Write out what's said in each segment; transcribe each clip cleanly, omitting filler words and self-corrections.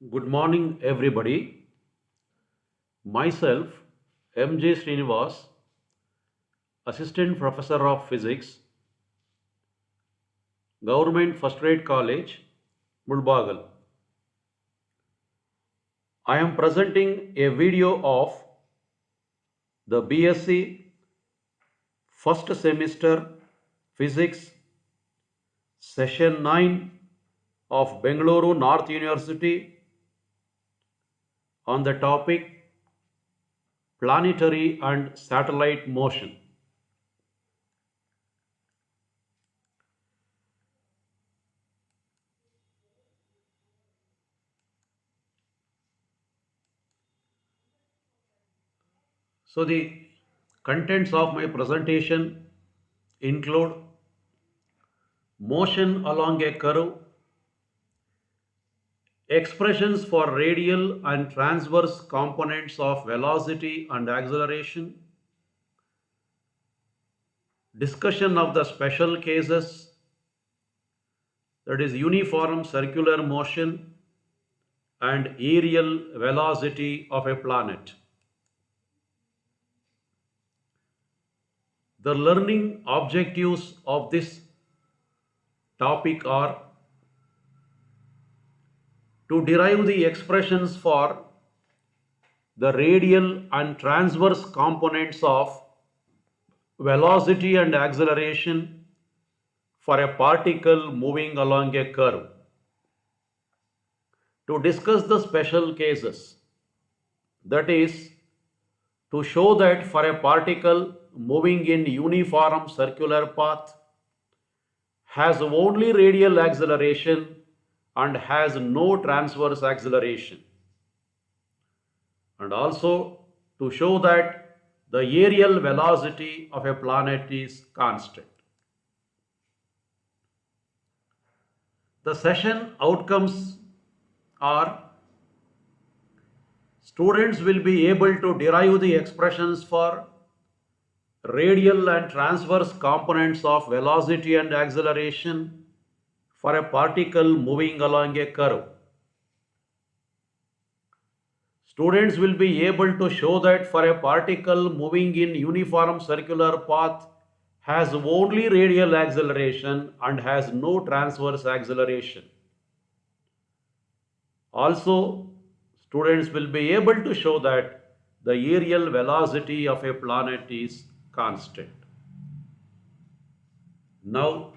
Good morning, everybody. Myself, M.J. Srinivas, Assistant Professor of Physics, Government First Rate College, Mulbagal. I am presenting a video of the BSc First Semester Physics Session 9 of Bengaluru North University on the topic Planetary and Satellite Motion. So the contents of my presentation include motion along a curve, expressions for radial and transverse components of velocity and acceleration, discussion of the special cases, that is uniform circular motion and aerial velocity of a planet. The learning objectives of this topic are to derive the expressions for the radial and transverse components of velocity and acceleration for a particle moving along a curve. To discuss the special cases, that is, to show that for a particle moving in uniform circular path has only radial acceleration and has no transverse acceleration, and also to show that the aerial velocity of a planet is constant. The session outcomes are: students will be able to derive the expressions for radial and transverse components of velocity and acceleration for a particle moving along a curve. Students will be able to show that for a particle moving in uniform circular path has only radial acceleration and has no transverse acceleration. Also, students will be able to show that the aerial velocity of a planet is constant. Now,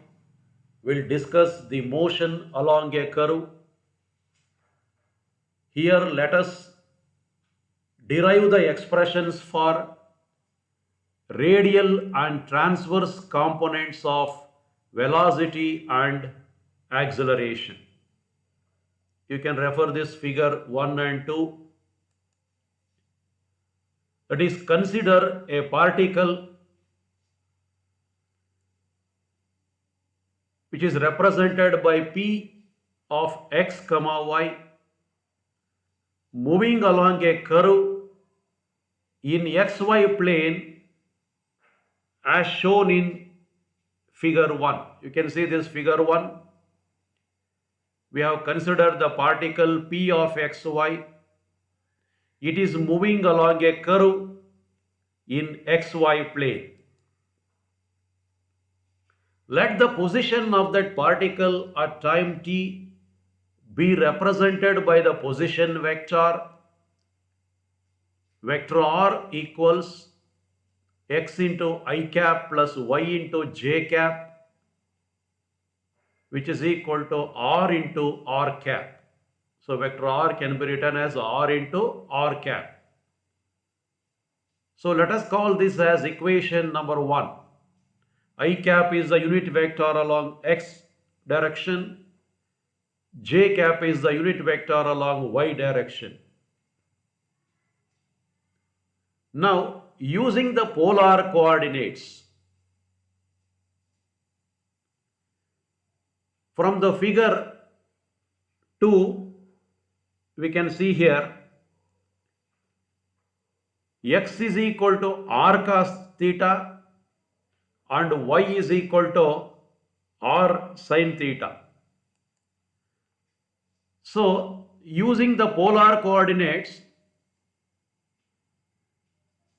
we'll discuss the motion along a curve. Here, let us derive the expressions for radial and transverse components of velocity and acceleration. You can refer this figure 1 and 2. That is, consider a particle which is represented by P of x comma y moving along a curve in xy plane as shown in figure 1. You can see this figure 1. We have considered the particle P of xy. It is moving along a curve in xy plane. Let the position of that particle at time t be represented by the position vector. Vector r equals x into I cap plus y into j cap, which is equal to r into r cap. So vector r can be written as r into r cap. So let us call this as equation number 1. I cap is the unit vector along x direction. J cap is the unit vector along y direction. Now, using the polar coordinates, from the figure 2, we can see here x is equal to r cos theta and y is equal to r sin theta. So using the polar coordinates,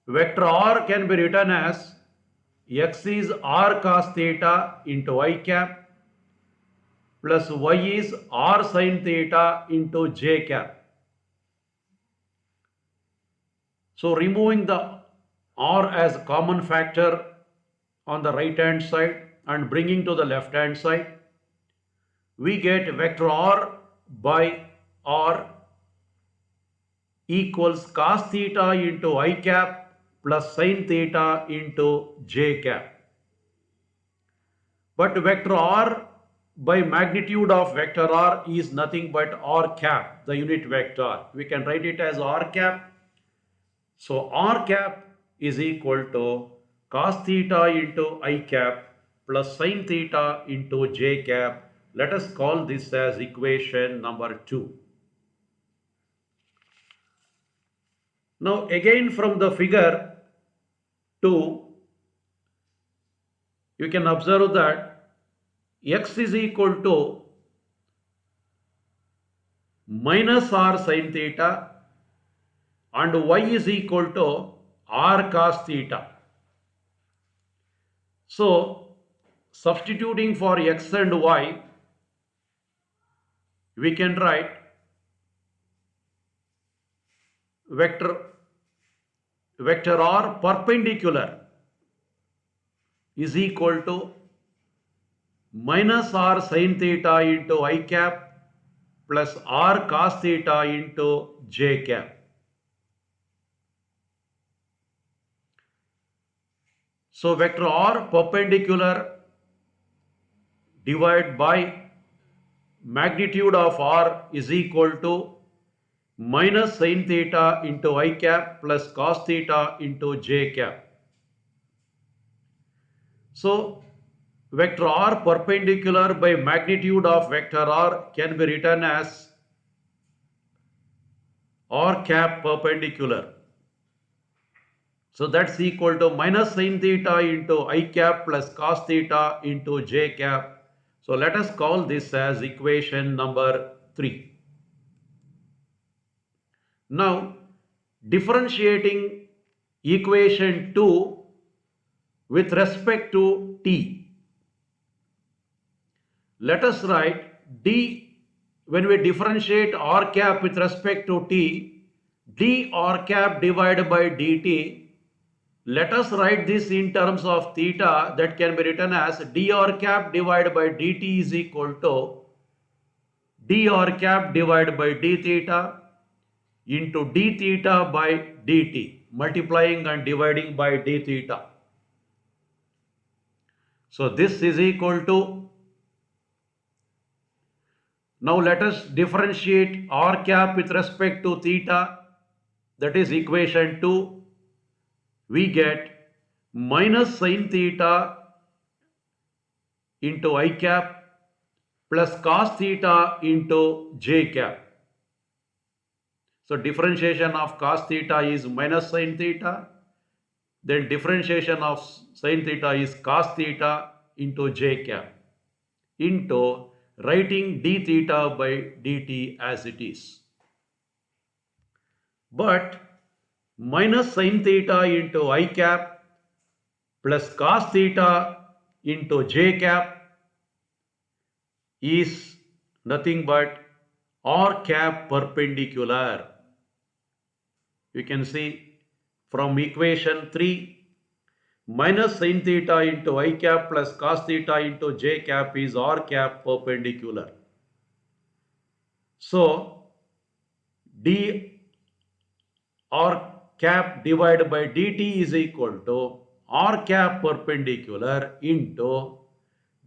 vector r can be written as x is r cos theta into I cap plus y is r sin theta into j cap. So removing the r as common factor on the right hand side and bringing to the left hand side, we get vector r by r equals cos theta into I cap plus sin theta into j cap. But vector r by magnitude of vector r is nothing but r cap, the unit vector. We can write it as r cap. So r cap is equal to cos theta into I cap plus sin theta into j cap. Let us call this as equation number 2. Now again from the figure 2, you can observe that x is equal to minus r sin theta and y is equal to r cos theta. So substituting for x and y, we can write vector r perpendicular is equal to minus r sin theta into I cap plus r cos theta into j cap. So vector r perpendicular divided by magnitude of r is equal to minus sin theta into I cap plus cos theta into j cap. So vector r perpendicular by magnitude of vector r can be written as r cap perpendicular. So that's equal to minus sin theta into I cap plus cos theta into j cap. So let us call this as equation number 3. Now differentiating equation 2 with respect to t. Let us write d, when we differentiate r cap with respect to t, d r cap divided by dt. Let us write this in terms of theta, that can be written as dr cap divided by dt is equal to dr cap divided by d theta into d theta by dt, multiplying and dividing by d theta. So this is equal to, now let us differentiate r cap with respect to theta, that is equation 2. We get minus sin theta into I cap plus cos theta into j cap. So differentiation of cos theta is minus sin theta, then differentiation of sin theta is cos theta into j cap, into writing d theta by dt as it is. But minus sin theta into I cap plus cos theta into j cap is nothing but r cap perpendicular. You can see from equation 3, minus sin theta into I cap plus cos theta into j cap is r cap perpendicular. So d r cap divided by dt is equal to r cap perpendicular into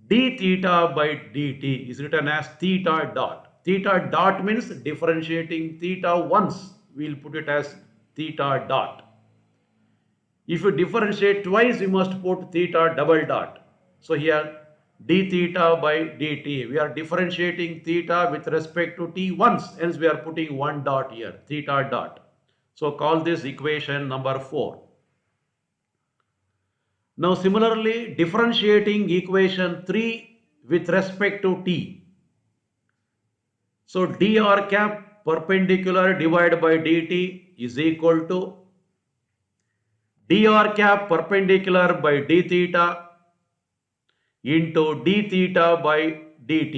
d theta by dt is written as theta dot. Theta dot means differentiating theta once, we will put it as theta dot. If you differentiate twice, you must put theta double dot. So here d theta by dt, we are differentiating theta with respect to t once, hence we are putting one dot here, theta dot. So call this equation number 4. Now similarly differentiating equation 3 with respect to t. So dr cap perpendicular divided by dt is equal to dr cap perpendicular by d theta into d theta by dt.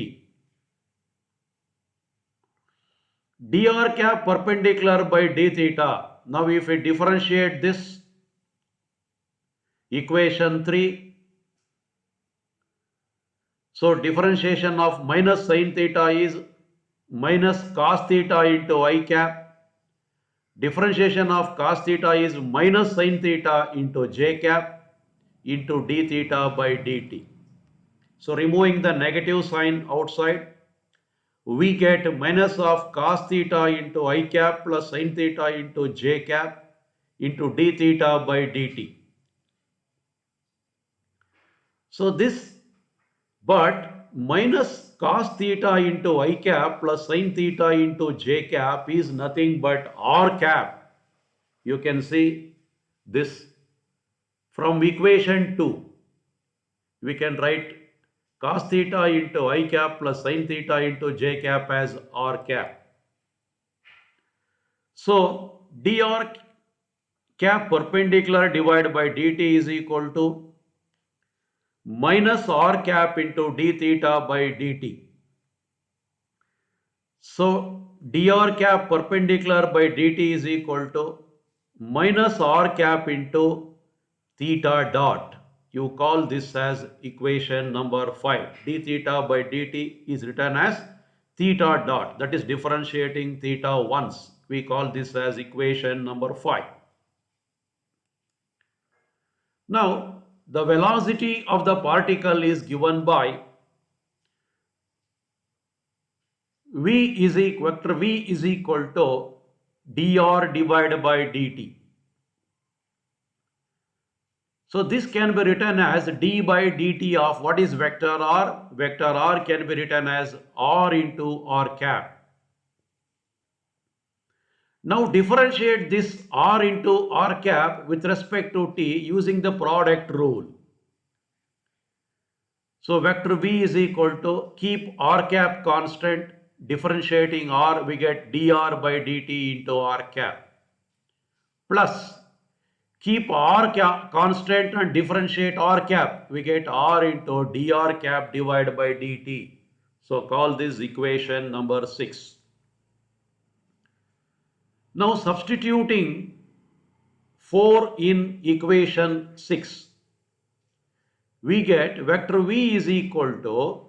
Dr cap perpendicular by d theta. Now if we differentiate this equation 3, so differentiation of minus sin theta is minus cos theta into I cap. Differentiation of cos theta is minus sin theta into j cap into d theta by dt. So removing the negative sign outside, we get minus of cos theta into I cap plus sin theta into j cap into d theta by dt. So this, but minus cos theta into I cap plus sin theta into j cap is nothing but r cap. You can see this from equation 2. We can write cos theta into I cap plus sin theta into j cap as r cap. So dr cap perpendicular divided by dt is equal to minus r cap into d theta by dt. So dr cap perpendicular by dt is equal to minus r cap into theta dot. You call this as equation number 5. D theta by dt is written as theta dot, that is differentiating theta once. We call this as equation number 5. Now the velocity of the particle is given by vector v is equal to dr divided by dt. So this can be written as d by dt of what is vector r? Vector r can be written as r into r cap. Now differentiate this r into r cap with respect to t using the product rule. So vector v is equal to, keep r cap constant, differentiating r, we get dr by dt into r cap, plus keep r cap constant and differentiate r cap, we get r into dr cap divided by dt. So call this equation number 6. Now substituting 4 in equation 6, we get vector v is equal to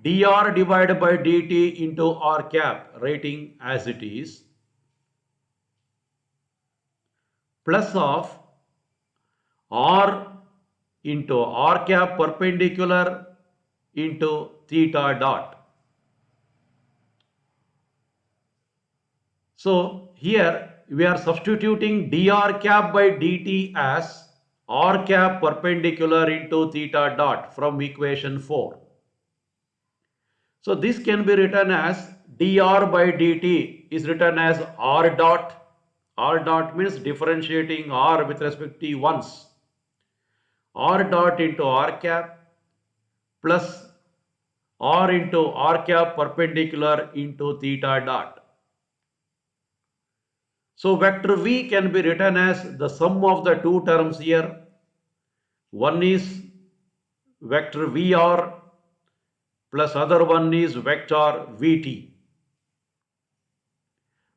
dr divided by dt into r cap, writing as it is, plus of r into r cap perpendicular into theta dot. So here we are substituting dr cap by dt as r cap perpendicular into theta dot from equation 4. So this can be written as dr by dt is written as r dot. R dot means differentiating r with respect to t once. R dot into r cap plus r into r cap perpendicular into theta dot. So vector v can be written as the sum of the two terms here. One is vector vr plus other one is vector vt,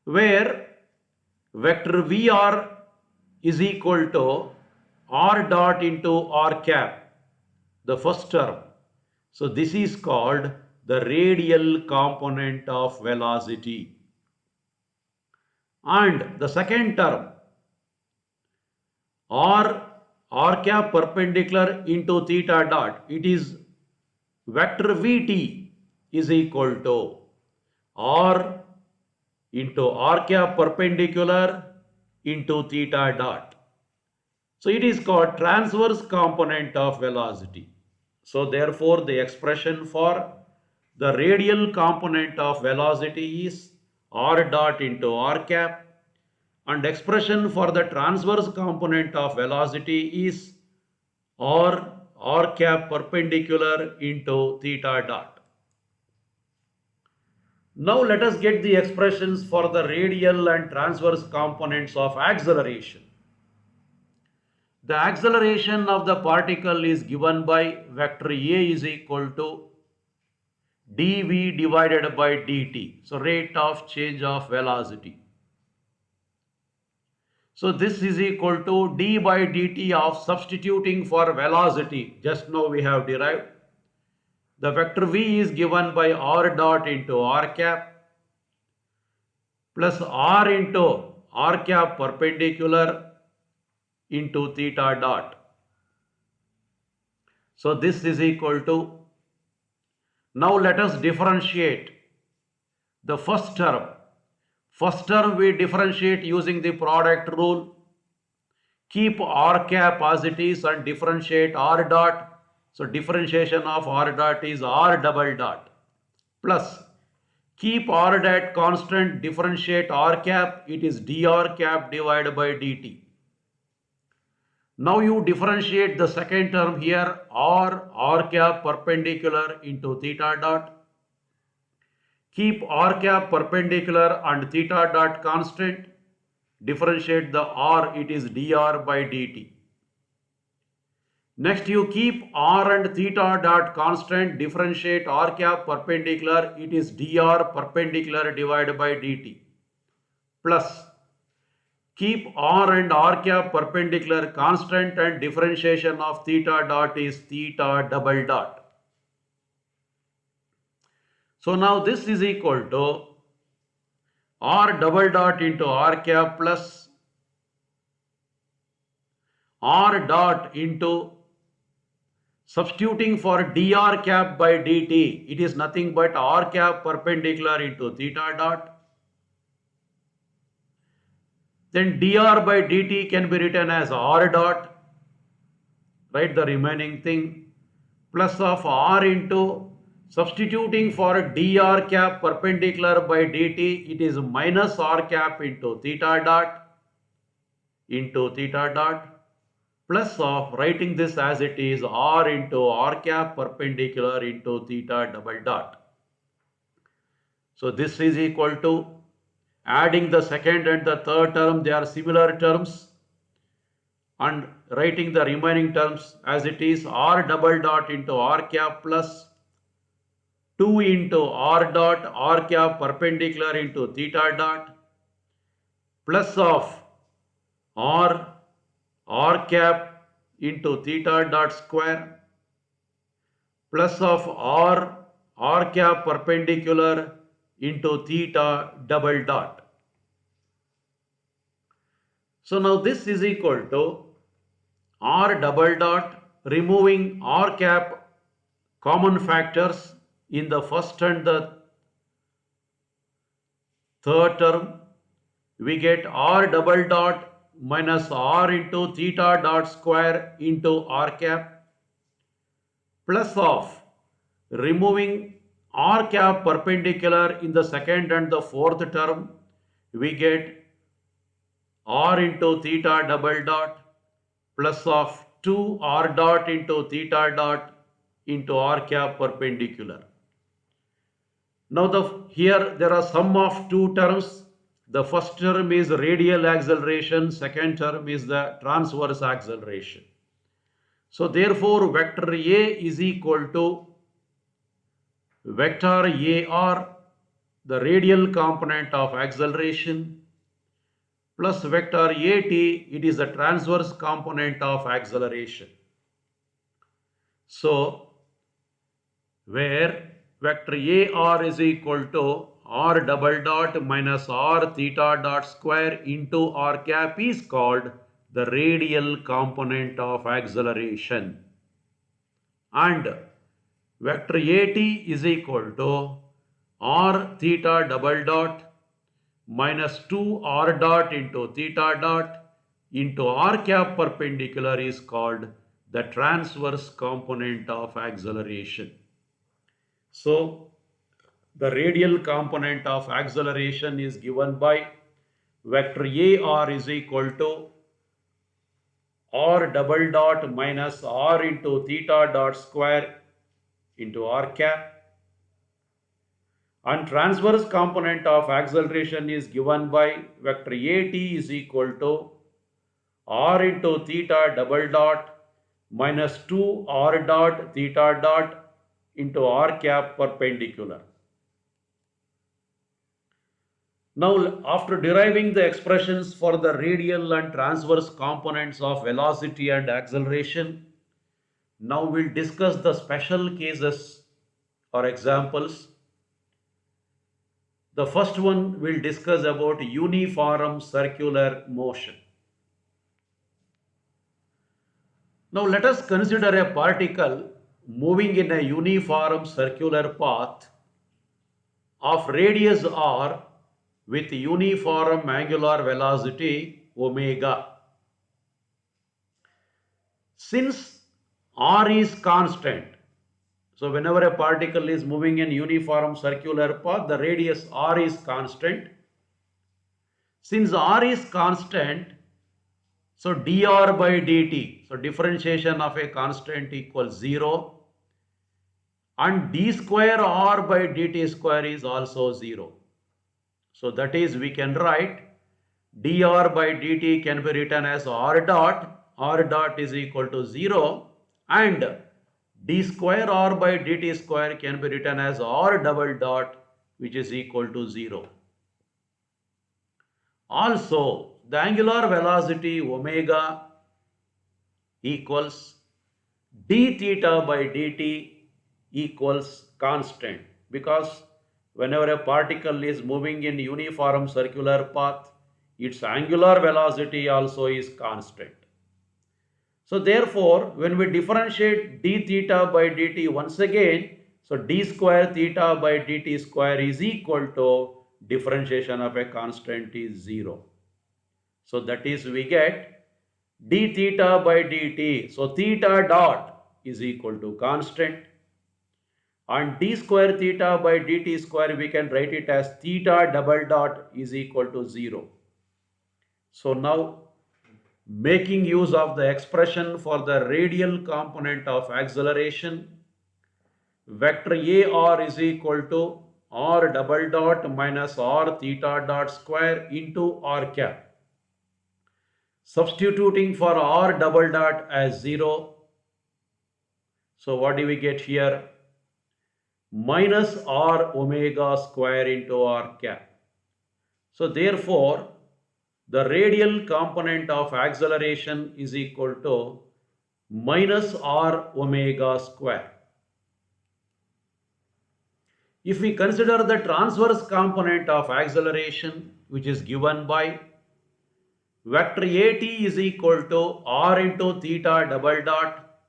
where vector vr is equal to r dot into r cap, the first term. So this is called the radial component of velocity. And the second term, r cap perpendicular into theta dot, it is vector vt is equal to r into r cap perpendicular into theta dot. So it is called transverse component of velocity. So therefore the expression for the radial component of velocity is r dot into r cap, and expression for the transverse component of velocity is r cap perpendicular into theta dot. Now let us get the expressions for the radial and transverse components of acceleration. The acceleration of the particle is given by vector A is equal to dv divided by dt. So rate of change of velocity. So this is equal to d by dt of substituting for velocity. Just now we have derived. The vector v is given by r dot into r cap plus r into r cap perpendicular into theta dot. So this is equal to, now let us differentiate the first term. First term we differentiate using the product rule. Keep r cap as it is and differentiate r dot. So differentiation of r dot is r double dot plus keep r dot constant, differentiate r cap, it is dr cap divided by dt. Now you differentiate the second term here, r cap perpendicular into theta dot. Keep r cap perpendicular and theta dot constant, differentiate the r, it is dr by dt. Next you keep r and theta dot constant, differentiate r cap perpendicular, it is dr perpendicular divided by dt, plus keep r and r cap perpendicular constant and differentiation of theta dot is theta double dot. So now this is equal to r double dot into r cap plus r dot into substituting for dr cap by dt, it is nothing but r cap perpendicular into theta dot. Then dr by dt can be written as r dot, right, the remaining thing, plus of r into substituting for dr cap perpendicular by dt, it is minus r cap into theta dot plus of writing this as it is r into r cap perpendicular into theta double dot. So this is equal to, adding the second and the third term, they are similar terms, and writing the remaining terms as it is r double dot into r cap plus 2 into r dot r cap perpendicular into theta dot plus of r cap into theta dot square plus of r cap perpendicular into theta double dot. So now this is equal to r double dot, removing r cap common factors in the first and the third term, we get r double dot minus r into theta dot square into r cap plus of removing r cap perpendicular in the second and the fourth term, we get r into theta double dot plus of 2 r dot into theta dot into r cap perpendicular. Now here there are sum of two terms. The first term is radial acceleration, second term is the transverse acceleration. So therefore vector A is equal to vector AR, the radial component of acceleration, plus vector AT, it is the transverse component of acceleration. So where vector AR is equal to r double dot minus r theta dot square into r cap is called the radial component of acceleration, and vector AT is equal to r theta double dot minus 2 r dot into theta dot into r cap perpendicular is called the transverse component of acceleration. So the radial component of acceleration is given by vector AR is equal to r double dot minus r into theta dot square into r cap, And transverse component of acceleration is given by vector at is equal to r into theta double dot minus 2 r dot theta dot into r cap perpendicular. Now, after deriving the expressions for the radial and transverse components of velocity and acceleration, now we'll discuss the special cases or examples. The first one we'll discuss about uniform circular motion. Now let us consider a particle moving in a uniform circular path of radius r with uniform angular velocity omega. Since r is constant, so whenever a particle is moving in uniform circular path, the radius r is constant. Since r is constant, so dr by dt, so differentiation of a constant equals 0, and d square r by dt square is also 0. So that is, we can write dr by dt can be written as r dot is equal to 0, and d square r by dt square can be written as r double dot, which is equal to 0. Also, the angular velocity omega equals d theta by dt equals constant, because whenever a particle is moving in uniform circular path, its angular velocity also is constant. So therefore, when we differentiate d theta by dt once again, so d square theta by dt square is equal to differentiation of a constant is 0. So that is, we get d theta by dt, so theta dot is equal to constant, and d square theta by dt square we can write it as theta double dot is equal to 0. So now, making use of the expression for the radial component of acceleration, vector ar is equal to r double dot minus r theta dot square into r cap. Substituting for r double dot as 0, so what do we get here? Minus r omega square into r cap. So therefore, the radial component of acceleration is equal to minus r omega square. If we consider the transverse component of acceleration, which is given by vector at is equal to r into theta double dot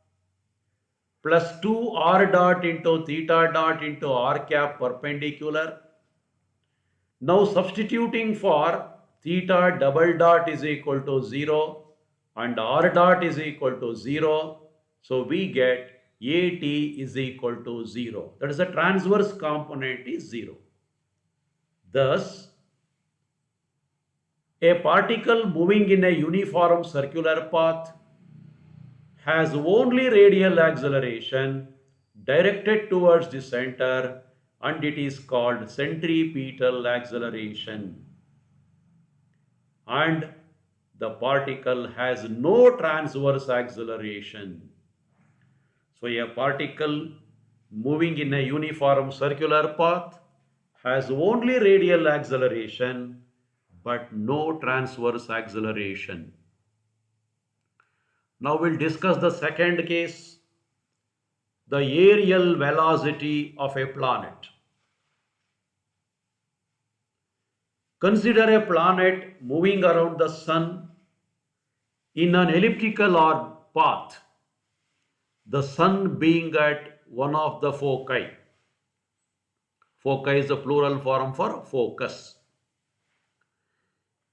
plus 2 r dot into theta dot into r cap perpendicular. Now substituting for theta double dot is equal to 0 and r dot is equal to 0, so we get at is equal to 0. That is, the transverse component is 0. Thus, a particle moving in a uniform circular path has only radial acceleration directed towards the center, and it is called centripetal acceleration. And the particle has no transverse acceleration. So a particle moving in a uniform circular path has only radial acceleration but no transverse acceleration. Now we'll discuss the second case, the aerial velocity of a planet. Consider a planet moving around the sun in an elliptical or path, the sun being at one of the foci. Foci is the plural form for focus.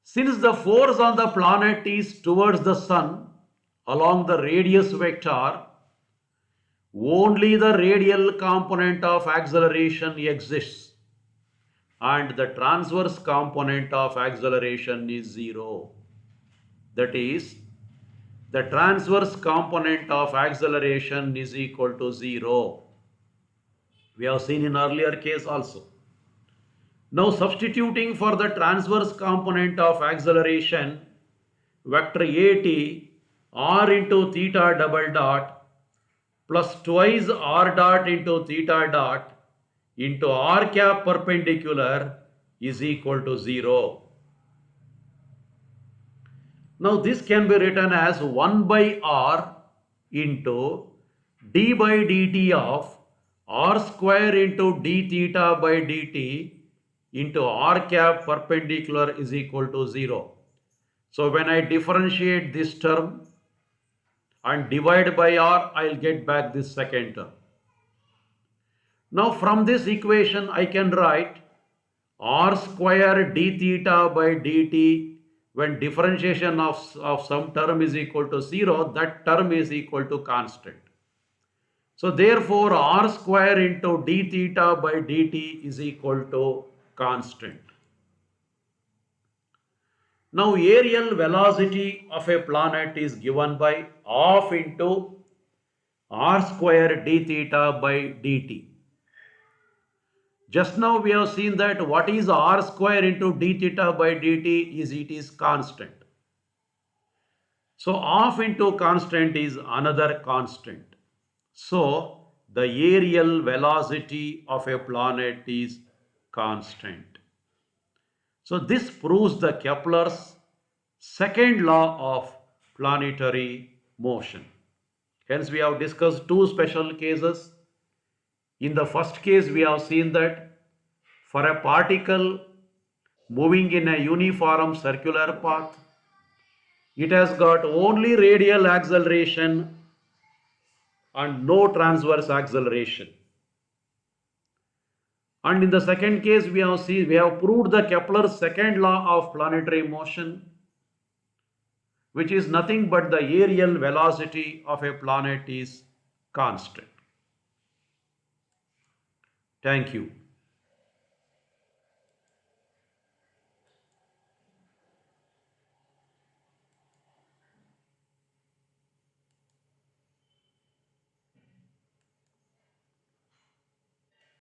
Since the force on the planet is towards the sun along the radius vector, only the radial component of acceleration exists, and the transverse component of acceleration is 0. That is, the transverse component of acceleration is equal to 0. We have seen in earlier case also. Now substituting for the transverse component of acceleration, vector at r into theta double dot plus twice r dot into theta dot into r cap perpendicular is equal to 0. Now this can be written as 1 by r into d by dt of r square into d theta by dt into r cap perpendicular is equal to 0. So when I differentiate this term and divide by r, I will get back this second term. Now from this equation I can write r square d theta by dt, when differentiation of some term is equal to 0, that term is equal to constant. So therefore r square into d theta by dt is equal to constant. Now aerial velocity of a planet is given by half into r square d theta by dt. Just now we have seen that what is r square into d theta by dt is, it is constant. So half into constant is another constant. So the aerial velocity of a planet is constant. So this proves the Kepler's second law of planetary motion. Hence we have discussed two special cases. In the first case we have seen that for a particle moving in a uniform circular path, it has got only radial acceleration and no transverse acceleration. And in the second case we have proved the Kepler's second law of planetary motion, which is nothing but the aerial velocity of a planet is constant. Thank you.